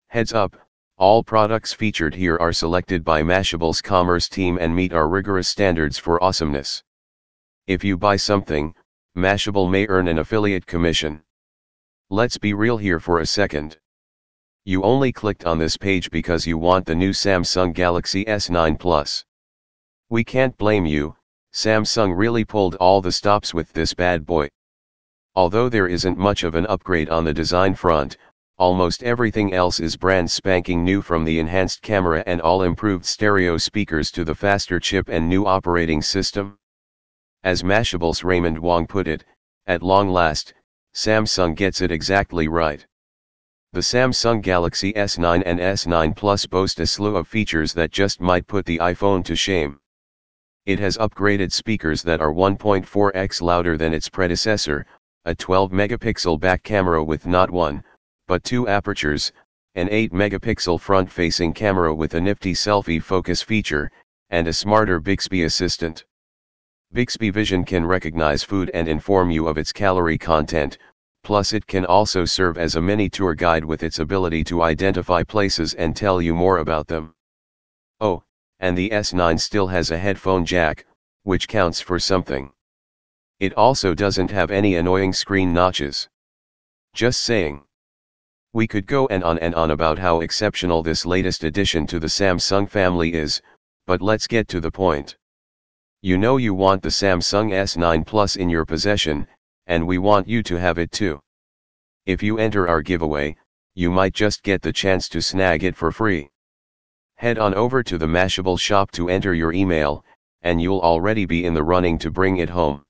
Heads up, all products featured here are selected by Mashable's commerce team and meet our rigorous standards for awesomeness. If you buy something, Mashable may earn an affiliate commission. Let's be real here for a second. You only clicked on this page because you want the new Samsung Galaxy S9 Plus. We can't blame you, Samsung really pulled all the stops with this bad boy. Although there isn't much of an upgrade on the design front, almost everything else is brand spanking new, from the enhanced camera and all improved stereo speakers to the faster chip and new operating system. As Mashable's Raymond Wong put it, at long last, Samsung gets it exactly right. The Samsung Galaxy S9 and S9 Plus boast a slew of features that just might put the iPhone to shame. It has upgraded speakers that are 1.4x louder than its predecessor, a 12-megapixel back camera with not one, but two apertures, an 8-megapixel front-facing camera with a nifty selfie focus feature, and a smarter Bixby assistant. Bixby Vision can recognize food and inform you of its calorie content, plus it can also serve as a mini tour guide with its ability to identify places and tell you more about them. Oh, and the S9 still has a headphone jack, which counts for something. It also doesn't have any annoying screen notches. Just saying. We could go and on about how exceptional this latest addition to the Samsung family is, but let's get to the point. You know you want the Samsung S9 Plus in your possession, and we want you to have it too. If you enter our giveaway, you might just get the chance to snag it for free. Head on over to the Mashable shop to enter your email, and you'll already be in the running to bring it home.